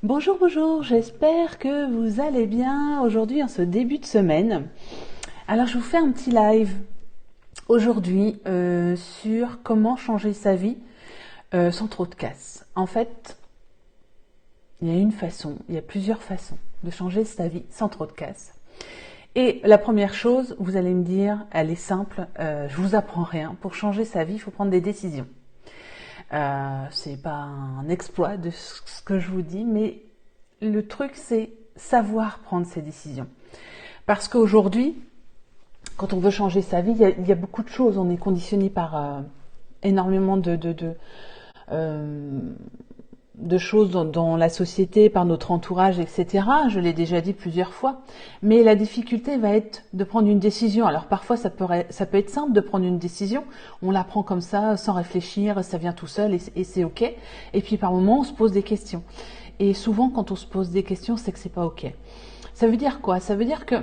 Bonjour, bonjour, j'espère que vous allez bien aujourd'hui en ce début de semaine. Alors je vous fais un petit live aujourd'hui sur comment changer sa vie sans trop de casse. En fait, il y a une façon, il y a plusieurs façons de changer sa vie sans trop de casse. Et la première chose, vous allez me dire, elle est simple, je vous apprends rien. Pour changer sa vie, il faut prendre des décisions. C'est pas un exploit de ce que je vous dis, mais le truc c'est savoir prendre ses décisions. Parce qu'aujourd'hui, quand on veut changer sa vie, il y a beaucoup de choses. On est conditionné par énormément de choses dans la société, par notre entourage, etc. Je l'ai déjà dit plusieurs fois. Mais la difficulté va être de prendre une décision. Alors parfois, ça peut être simple de prendre une décision. On la prend comme ça, sans réfléchir, ça vient tout seul et c'est OK. Et puis par moments, on se pose des questions. Et souvent, quand on se pose des questions, c'est que c'est pas OK. Ça veut dire quoi? Ça veut dire que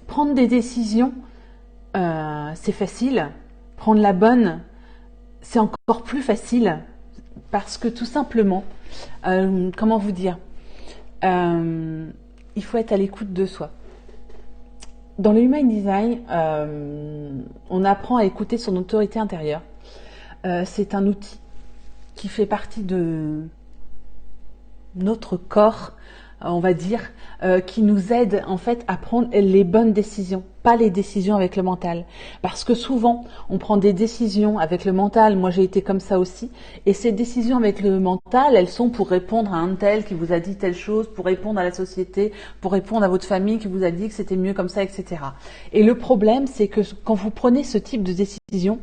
prendre des décisions, c'est facile. Prendre la bonne, c'est encore plus facile. Parce que tout simplement, comment vous dire, il faut être à l'écoute de soi. Dans le Human Design, on apprend à écouter son autorité intérieure. C'est un outil qui fait partie de notre corps, on va dire, qui nous aide en fait à prendre les bonnes décisions, pas les décisions avec le mental. Parce que souvent, on prend des décisions avec le mental, moi j'ai été comme ça aussi, et ces décisions avec le mental, elles sont pour répondre à un tel qui vous a dit telle chose, pour répondre à la société, pour répondre à votre famille qui vous a dit que c'était mieux comme ça, etc. Et le problème, c'est que quand vous prenez ce type de décision,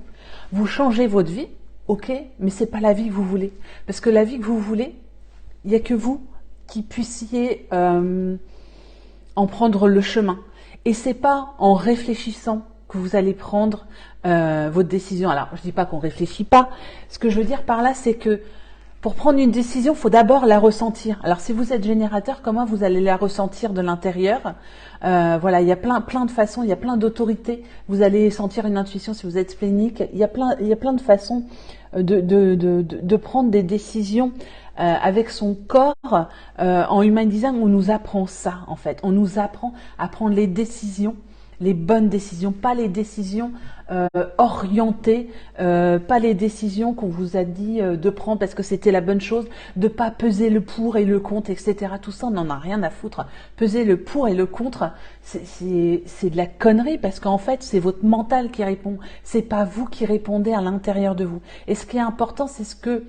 vous changez votre vie, ok, mais c'est pas la vie que vous voulez. Parce que la vie que vous voulez, il n'y a que vous qui puissiez en prendre le chemin. Et c'est pas en réfléchissant que vous allez prendre votre décision. Alors, je dis pas qu'on réfléchit pas. Ce que je veux dire par là, c'est que pour prendre une décision, il faut d'abord la ressentir. Alors, si vous êtes générateur, comment vous allez la ressentir de l'intérieur? Voilà, il y a plein de façons, il y a plein d'autorités. Vous allez sentir une intuition si vous êtes splénique. Il y a plein de façons de prendre des décisions avec son corps. En Human Design, on nous apprend ça, en fait. On nous apprend à prendre les décisions, les bonnes décisions, pas les décisions orientées, pas les décisions qu'on vous a dit de prendre parce que c'était la bonne chose, de pas peser le pour et le contre, etc. Tout ça, on n'en a rien à foutre. Peser le pour et le contre, c'est de la connerie parce qu'en fait, c'est votre mental qui répond. C'est pas vous qui répondez à l'intérieur de vous. Et ce qui est important, c'est ce que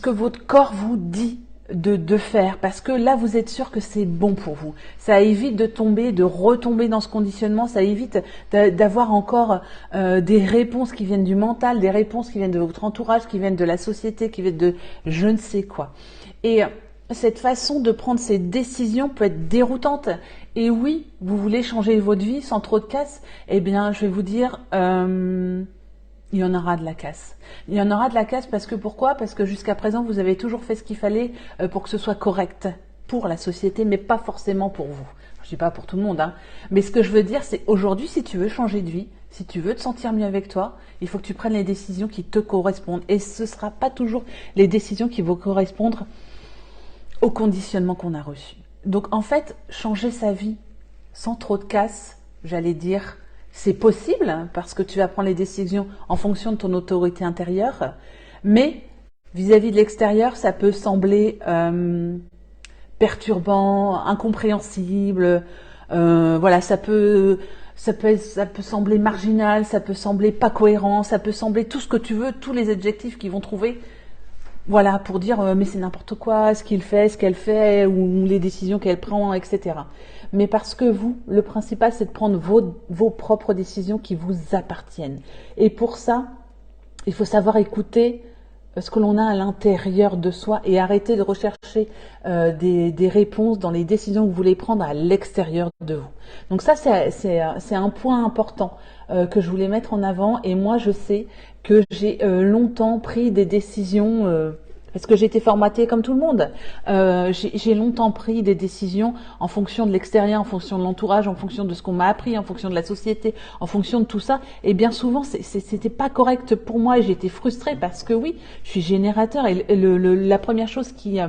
votre corps vous dit de faire, parce que là vous êtes sûr que c'est bon pour vous. Ça évite de retomber dans ce conditionnement, ça évite d'avoir encore des réponses qui viennent du mental, des réponses qui viennent de votre entourage, qui viennent de la société, qui viennent de je ne sais quoi. Et cette façon de prendre ces décisions peut être déroutante. Et oui, vous voulez changer votre vie sans trop de casse, eh bien je vais vous dire... il y en aura de la casse. Il y en aura de la casse parce que pourquoi? Parce que jusqu'à présent, vous avez toujours fait ce qu'il fallait pour que ce soit correct pour la société, mais pas forcément pour vous. Je dis pas pour tout le monde, hein. Mais ce que je veux dire, c'est aujourd'hui, si tu veux changer de vie, si tu veux te sentir mieux avec toi, il faut que tu prennes les décisions qui te correspondent. Et ce ne sera pas toujours les décisions qui vont correspondre au conditionnement qu'on a reçu. Donc en fait, changer sa vie sans trop de casse, j'allais dire... C'est possible parce que tu vas prendre les décisions en fonction de ton autorité intérieure, mais vis-à-vis de l'extérieur, ça peut sembler perturbant, incompréhensible. Voilà, ça peut sembler marginal, ça peut sembler pas cohérent, ça peut sembler tout ce que tu veux, tous les adjectifs qui vont trouver. Voilà, pour dire mais c'est n'importe quoi, ce qu'il fait, ce qu'elle fait, ou les décisions qu'elle prend, etc. Mais parce que vous, le principal, c'est de prendre vos propres décisions qui vous appartiennent. Et pour ça, il faut savoir écouter ce que l'on a à l'intérieur de soi et arrêter de rechercher des réponses dans les décisions que vous voulez prendre à l'extérieur de vous. Donc ça, c'est un point important que je voulais mettre en avant. Et moi, je sais que j'ai longtemps pris des décisions parce que j'ai été formatée comme tout le monde. J'ai longtemps pris des décisions en fonction de l'extérieur, en fonction de l'entourage, en fonction de ce qu'on m'a appris, en fonction de la société, en fonction de tout ça. Et bien souvent, c'était pas correct pour moi et j'ai été frustrée parce que oui, je suis générateur et la première chose qui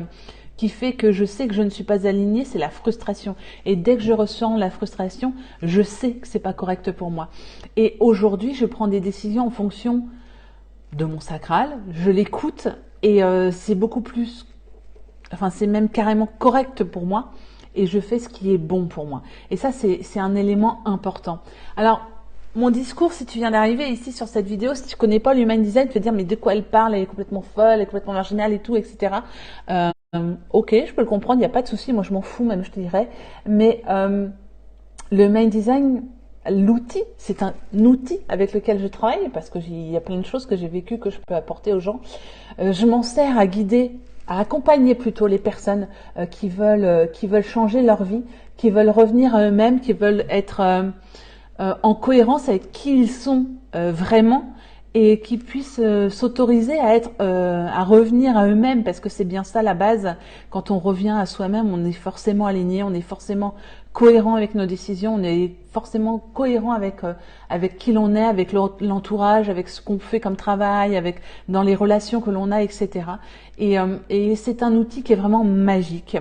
fait que je sais que je ne suis pas alignée, c'est la frustration. Et dès que je ressens la frustration, je sais que c'est pas correct pour moi. Et aujourd'hui, je prends des décisions en fonction de mon sacral, je l'écoute et c'est beaucoup plus, enfin c'est même carrément correct pour moi et je fais ce qui est bon pour moi. Et ça c'est un élément important. Alors mon discours, si tu viens d'arriver ici sur cette vidéo, si tu connais pas l'Human Design, tu vas dire mais de quoi elle parle, elle est complètement folle, elle est complètement marginale et tout, etc. Ok, je peux le comprendre, il n'y a pas de souci, moi je m'en fous même, je te dirais. Mais le Human Design, l'outil, c'est un outil avec lequel je travaille parce que il y a plein de choses que j'ai vécues que je peux apporter aux gens. Je m'en sers à guider, à accompagner plutôt les personnes qui veulent changer leur vie, qui veulent revenir à eux-mêmes, qui veulent être en cohérence avec qui ils sont vraiment et qui puissent s'autoriser à être, à revenir à eux-mêmes, parce que c'est bien ça la base. Quand on revient à soi-même, on est forcément aligné, on est forcément cohérent avec nos décisions, on est forcément cohérent avec qui l'on est, avec l'entourage, avec ce qu'on fait comme travail, avec dans les relations que l'on a, etc. Et c'est un outil qui est vraiment magique.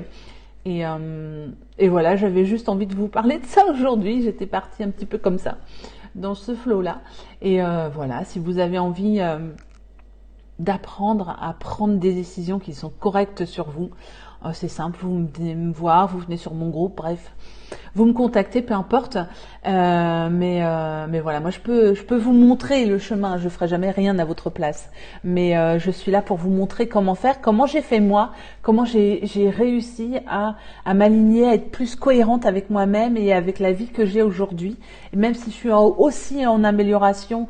Et voilà, j'avais juste envie de vous parler de ça aujourd'hui. J'étais partie un petit peu comme ça, dans ce flow-là. Et voilà, si vous avez envie d'apprendre à prendre des décisions qui sont correctes sur vous, c'est simple, vous venez me voir, vous venez sur mon groupe, bref, vous me contactez, peu importe. Mais voilà, moi je peux vous montrer le chemin. Je ferai jamais rien à votre place, mais je suis là pour vous montrer comment faire, comment j'ai fait moi, comment j'ai réussi à m'aligner, à être plus cohérente avec moi-même et avec la vie que j'ai aujourd'hui. Et même si je suis aussi en amélioration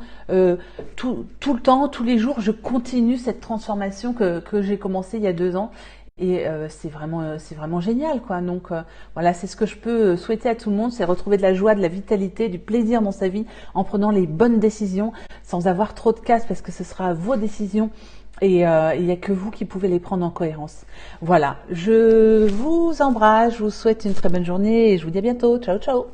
tout le temps, tous les jours, je continue cette transformation que j'ai commencé il y a 2 ans. Et c'est vraiment génial, quoi. Donc voilà, c'est ce que je peux souhaiter à tout le monde, c'est retrouver de la joie, de la vitalité, du plaisir dans sa vie en prenant les bonnes décisions, sans avoir trop de casse, parce que ce sera vos décisions et il n'y a que vous qui pouvez les prendre en cohérence. Voilà, je vous embrasse, je vous souhaite une très bonne journée et je vous dis à bientôt. Ciao, ciao.